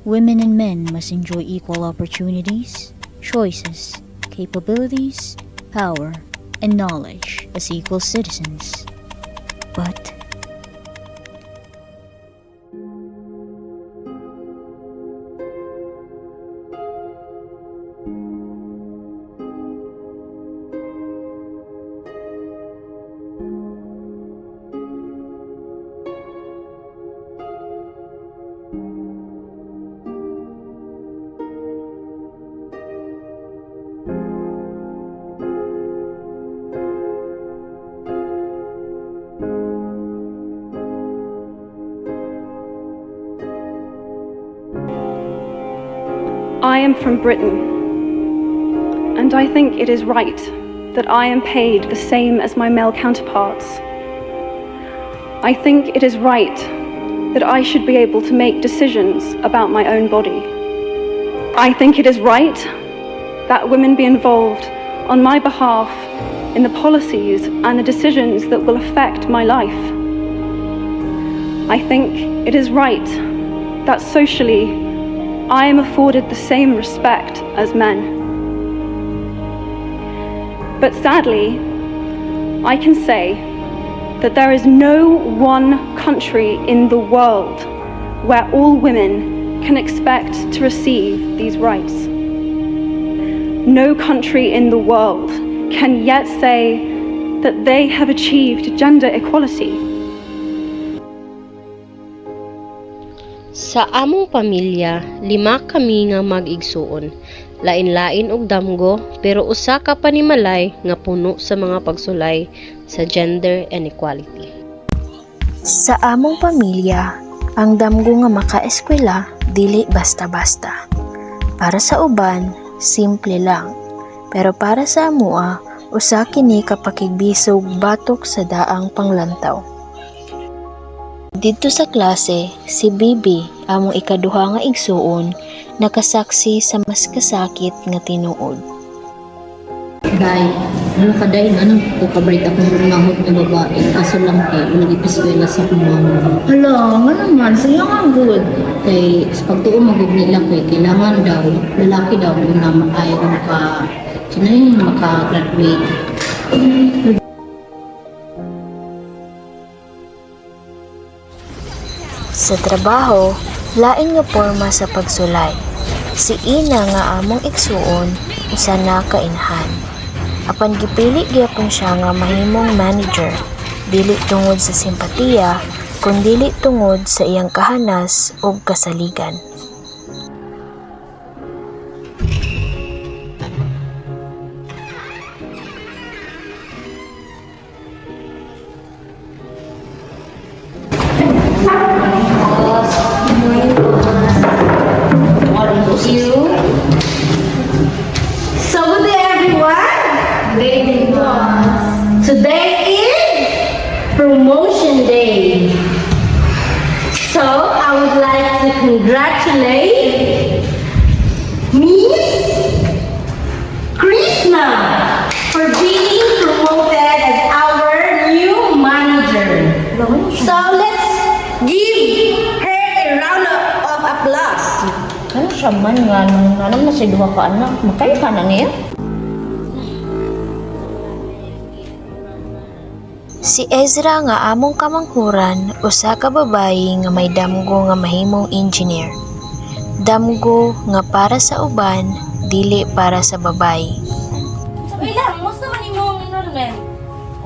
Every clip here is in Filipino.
women and men must enjoy equal opportunities, choices, capabilities, power, and knowledge as equal citizens. But I am from Britain, and I think it is right that I am paid the same as my male counterparts. I think it is right that I should be able to make decisions about my own body. I think it is right that women be involved on my behalf in the policies and the decisions that will affect my life. I think it is right that socially I am afforded the same respect as men. But sadly, I can say that there is no one country in the world where all women can expect to receive these rights. No country in the world can yet say that they have achieved gender equality. Sa among pamilya, 5 kami nga mag-igsuon. Lain-lain og damgo, pero usa ka panimalay nga puno sa mga pagsulay sa gender inequality. Sa among pamilya, ang damgo nga makaeskwela dili basta-basta. Para sa uban, simple lang. Pero para sa amua, usa kini kapakigbisog batok sa daang panglantaw. Dito sa klase, si Bibi, among ikaduha nga igsuon, nakasaksi sa mas kasakit nga tinuod. Day, ano ka day, anong kukabrit akong rumahot na babae, kaso lang kay, walang ipiskwela sa kumama. Hala, nga naman, sa'yo nga good. Kay, sa pagtuon magod nila kay, kailangan daw, lalaki daw, na ayaw maka-graduate. Sa trabaho, lain nga porma sa pagsulay. Si Ina nga among igsuon, isa na kainhan. Apan gipili gyapon siya nga mahimong manager, dili tungod sa simpatiya, kundi tungod sa iyang kahanas ug kasaligan. So good day, everyone. Good day, boss. Today is promotion day. So I would like to congratulate Miss Krishna for being promoted as our new manager. So let's give her a round of applause. Ano siya man nga, nung na siya duha ka anak, makaya ka na niya? Si Ezra nga among kamanghuran, usa ka babayi nga may damgo nga mahimong engineer. Damgo nga para sa uban, dili para sa babayi. Sabi lang, musta man imong enrollment?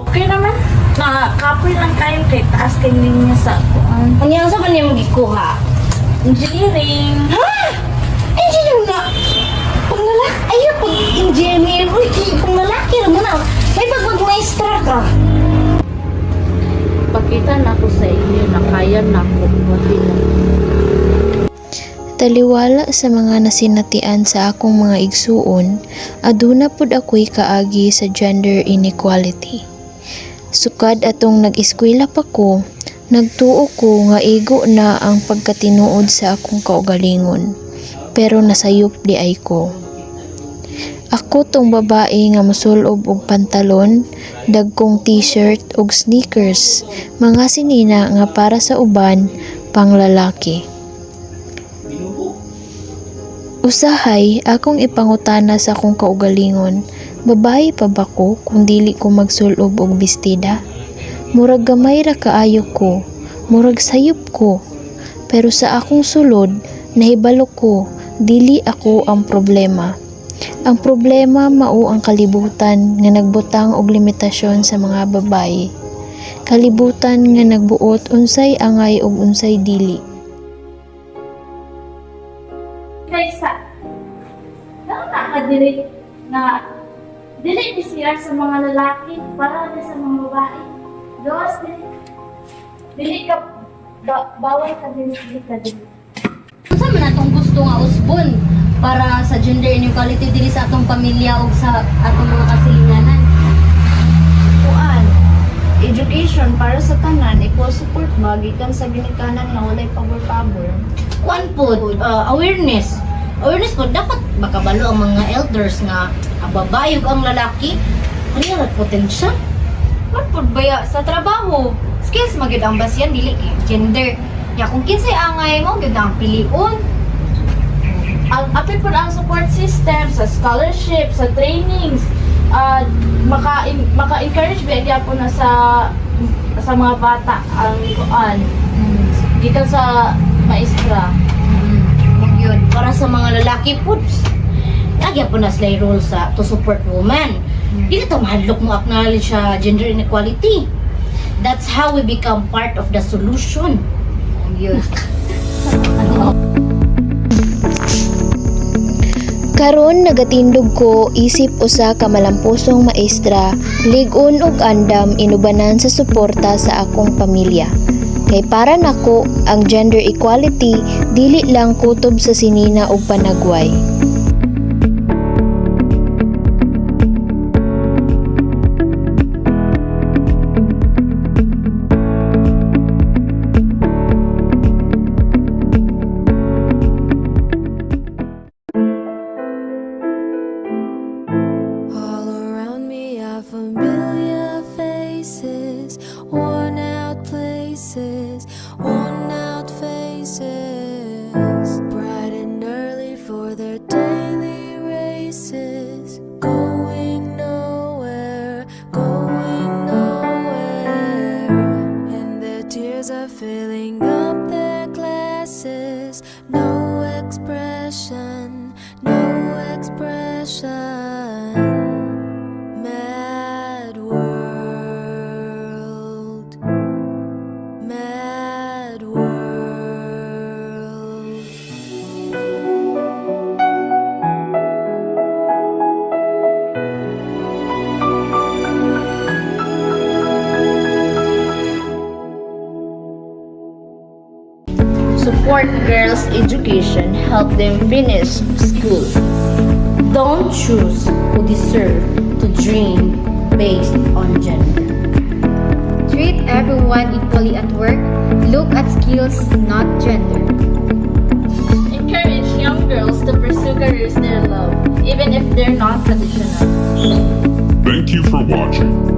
Okay naman. Nakapoy lang kayo kay taas kay linya sa kuan. Ang yang sa man niya magikuha? Engineering. Ha? Engineering na? Pag lalaki, ayaw pag engineer. Uy, pag lalaki naman na. May pag-maestra ka. Pakita na ako sa inyo na kaya na ako. Taliwala sa mga nasinatian sa akong mga igsuon, aduna pud ako'y kaagi sa gender inequality. Sukad atong nag-eskwela pa ko, nagtuo ko nga igo na ang pagkatinuod sa akong kaugalingon, pero nasayop di ay ko. Ako tong babae nga mosulob og pantalon, dagkong t-shirt ug sneakers, mga sinina nga para sa uban pang lalaki. Usahay, akong ipangutana sa akong kaugalingon, babae pa ba ko kung dili ko magsulob og bestida? Murag gamay ra kaayo ko, murag sayop ko. Pero sa akong sulod, nahibalo ko, dili ako ang problema. Ang problema mao ang kalibutan nga nagbutang og limitasyon sa mga babaye. Kalibutan nga nagbuot unsay angay ug unsay dili. Kaysa, nakakadili na dili siya sa mga lalaki para sa mga babae. Dos, dili ka, bawal ka dili ka dili. Unsa man atong gusto nga usbon para sa gender inequality dili sa atong pamilya ug sa atong mga kasilinganan? Kuan, education para sa tanan, equal support ba gikan sa ginikanan nga walay pabor-pabor. Kuan po, awareness. Awareness po, dapat makabalo ang mga elders nga babae ug ang lalaki. Ano yung potensya? Kuan po baya sa trabaho, skills magid ang basyan dili gender. Ya kung kinsay angay mo gid ang piliun. Apil po ang support system sa scholarship, sa trainings, maka-encourage ba po na sa mga bata ang kuan. Gikan sa maestra. Yun, para sa mga lalaki po, nagyan po na sila role sa to support woman. Dili ta mahadlok mo acknowledge sa gender inequality. That's how we become part of the solution. Yun. Karon nagatindog ko isip usa ka malampusong maestra, lig-on ug andam inubanan sa suporta sa akong pamilya. Kay para nako ang gender equality dili lang kutob sa sinina ug panagway. All around me are familiar faces, worn out places, worn out faces, bright and early for their daily races, going nowhere, and their tears are filling up their glasses, no expression, no expression. Mad world, mad world. Support girls' education, help them finish school. Don't choose who deserve to dream based on gender. Treat everyone equally at work. Look at skills, not gender. Encourage young girls to pursue careers they love, even if they're not traditional. Thank you for watching.